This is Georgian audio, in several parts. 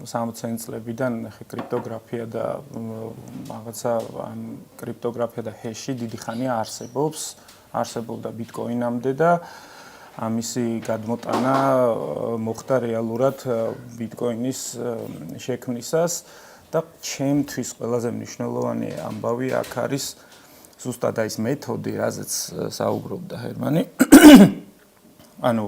60 წლებიდან ხე კრიპტოგრაფია და რაღაცა ამ კრიპტოგრაფია და ჰეში დიდი ხანია არსებობდა ბიტკოინამდე და ამისი გადმოტანა მოხდა რეალურად ბიტკოინის შექმნისას და ჩემთვის ყველაზე მნიშვნელოვანი ამბავი აქ არის ზუსტად ის მეთოდი, რაზეც საუბრობდა ჰერმანი. ანუ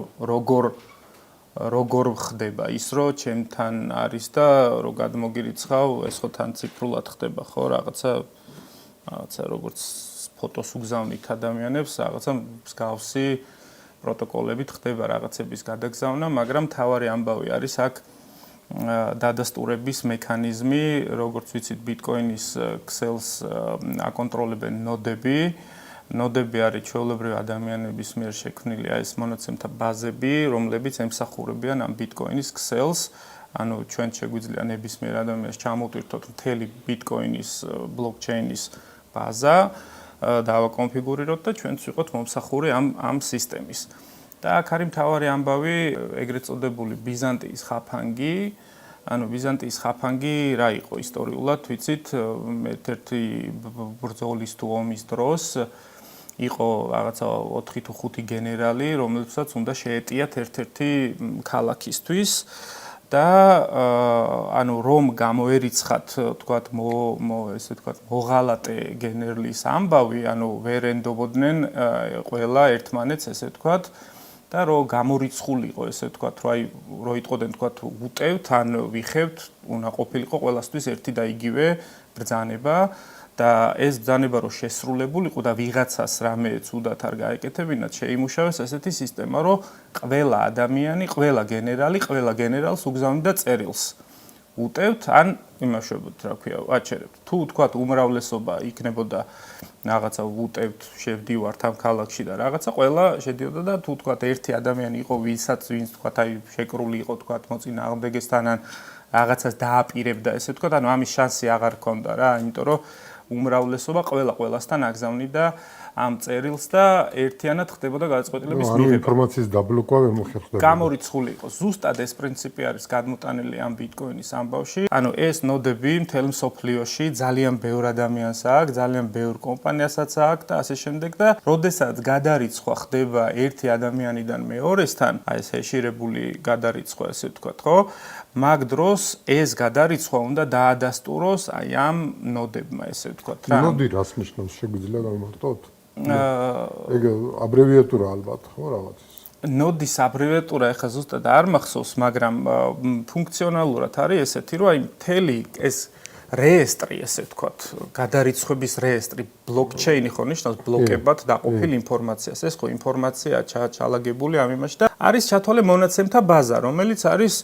როგორ ხდება ის, რომ ჩემთან არის და რომ გადმოგირიცხავ, ეს ხო თან ციფრულად ხდება, ხო, რაღაცა როგორც ფოტოს უგზავნით ადამიანებს, რაღაცა მსგავსი პროტოკოლებით ხდება რაღაცების გადაგზავნა, მაგრამ თავარი ამბავი არის აქ დადასტურების მექანიზმი, როგორც ვიცით, ბიტკოინის ქსელს აკონტროლებენ ნოდები. ნოდები არის ჩვეულებრივი ადამიანების მიერ შექმნილი ეს მონაცემთა ბაზები, რომლებიც ემსახურებიან ამ ბიტკოინის ქსელს. ანუ ჩვენ შეგვიძლია ნებისმიერ ადამიანს ჩამოვტვირთოთ მთელი ბიტკოინის ბლოკჩეინის ბაზა, დავაკონფიგურიროთ და ჩვენც ვიყოთ მომსახური ამ სისტემის. და აქ არის მთავარი ამბავი, ეგრეთ წოდებული ბიზანტიის ხაფანგი. ანუ ბიზანტიის ხაფანგი რა იყო ისტორიულად, ვიცით, ერთ-ერთი ბრძოლის თუ ომის დროს იყო რაღაცა 4 თუ 5 გენერალი, რომლებსაც უნდა შეეტიათ ერთ-ერთი ქალაქისთვის და ანუ რომ გამოერიცხათ, თქვათ, ესე თქვათ, მოღალატე გენერლის ამბავი, ანუ ვერ ენდობოდნენ ყველა ერთმანეთს, ესე თქვათ, და რომ გამორიცხულიყო, ესე თქვათ, რომ იტყოდნენ, თქვათ, უტევთ ან ვიხევთ, უნდა ყოფილიყო ყველასთვის ერთი და იგივე ბრძანება. და ეს ბრძანება რო შესრულებულიყო და ვიღაცას რამე ცუდად არ გაეკეთებინათ, შეიმუშავეს ესეთი სისტემა, რომ ყველა ადამიანი, ყველა გენერალს უგზავნიდა წერილს. უტევთ ან იმაშობთ, რა ქვია, აჩერებთ. თუ თქვათ უმრავლესობა იქნებოდა რაღაცა უტევთ, შევდივართ ამ ქალაქში და რაღაცა ყველა შედიოდა და თუ თქვათ ერთი ადამიანი იყო, ვინც თქვათ აი შეკრული იყო, თქვათ მოწინააღმდეგესთან ან რაღაცას დააპირებდა, ესე თქვათ, ანუ ამის შანსი აღარ ჰქონდა რა, იმიტომ რომ უმრავლესობა ყველასთან აგზავნიდა ამ წერილს და ერთიანად ხდებოდა გადაწყვეტილების მიღება. ანუ ინფორმაციის დაბლოკვა ვერ მოხერხდა. გამორიცხული იყო. ზუსტად ეს პრინციპი არის გადმოტანილი ამ ბიტკოინის ამბავში. ანუ ეს ნოდები მთელ მსოფლიოში ძალიან ბევრ ადამიანს აქვს, ძალიან ბევრ კომპანიასაც აქვს და ასე შემდეგ და როდესაც გადარიცხვა ხდება ერთი ადამიანიდან მეორესთან, აი ეს ჰეშირებული გადარიცხვა, ესე ვთქვათ, ხო? მაგ დროს ეს გადარიცხვა უნდა დაადასტუროს აი ამ ნოდებმა, ესე ვთქვათ რა. ნოდი რას ნიშნავს, შეგვიძლია გავიმარტოთ? ეგ აბრევიატურა ალბათ, ხო, რაღაცის. ნოდის აბრევიატურა ეხლა ზუსტად არ მახსოვს, მაგრამ ფუნქციონალურად არის ესეთი, რომ აი მთელი ეს რეესტრი, ესე ვთქვათ, გადარიცხვების რეესტრი, ბლოკჩეინი ხო ნიშნავს ბლოკებად დაყოფილ ინფორმაციას. ეს ხო ინფორმაციაა ჩალაგებული ამ იმაში და არის ჩათვალე მონაცემთა ბაზა, რომელიც არის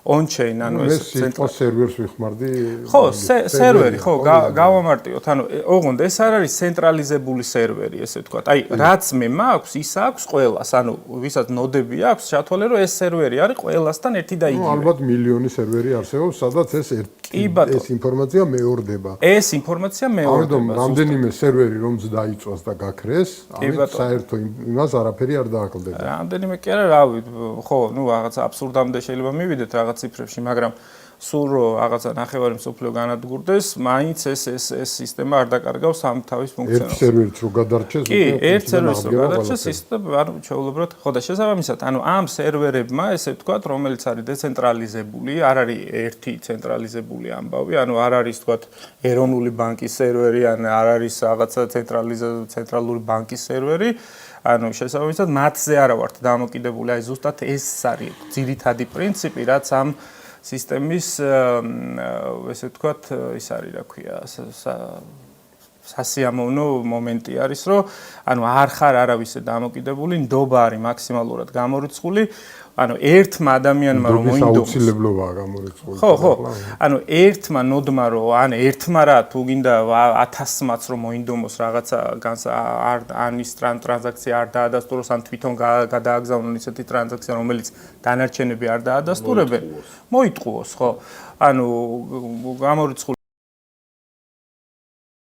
on-chain, ანუ ეს სერვერს ვიხმარდი. ხო, სერვერი, ხო, გავამარტივოთ. ანუ ოღონდ ეს არ არის ცენტრალიზებული სერვერი, ესე ვთქვათ. აი, რაც მე მაქვს, ის აქვს ყველას. ანუ ვისაც ნოდები აქვს, ჩათვალე რომ ეს სერვერი არის ყველასთან ერთი და იგივე. ალბათ მილიონი სერვერი არსებობს, სადაც ეს ინფორმაცია მეორდება. ეს ინფორმაცია მეორდება. ამიტომ რამდენიმე სერვერი რომც დაიწვას და გაქრეს, ამით საერთო იმას არაფერი არ დააკლდება. რამდენიმე კი არა, რავი, ხო, ნუ რაღაც აბსურდამდე შეიძლება მივიდეთ რაღაც ციფრებში, მაგრამ სულ რაღაცა ნახევარი მსოფლიო განადგურდეს, მაინც ეს სისტემა არ დაკარგავს ამ თავის ფუნქციონალს. ერთ სერვერიც რო გადარჩეს, კი, ერთ სერვერს რო გადარჩეს, ის და ანუ ჩვეულებრივად, ხო და შესაბამისად, ანუ ამ სერვერებმა, ესე ვთქვათ, რომელიც არის დეცენტრალიზებული, არ არის ერთი ცენტრალიზებული ამბავი, ანუ არ არის ვთქვათ ეროვნული ბანკის სერვერი, ან არ არის რაღაცა ცენტრალური ბანკის სერვერი. ანუ შესაბამისად მათზე არა ვართ დამოკიდებული, აი ზუსტად ეს არის ძირითადი პრინციპი, რაც ამ სისტემის ესე ვთქვათ, ის არის, რა ქვია, სასიამოვნო მომენტი არის, რომ ანუ არ ხარ არავისზე დამოკიდებული, ნდობა არის მაქსიმალურად გამორიცხული, ანუ ერთმა ადამიანმა რომ მოინდომოს აუცილებლობაა გამორიცხული. ხო. ანუ ერთმა ნოდმა რომ ან ერთმა რა თუ გინდა 1000-მაც რომ მოინდომოს რაღაცა ან ის ტრანზაქცია არ დაადასტუროს, ან თვითონ გადააგზავნონ ისეთი ტრანზაქცია, რომელიც დანარჩენები არ დაადასტურებენ, მოიტყუოს, ხო? ანუ გამორიცხული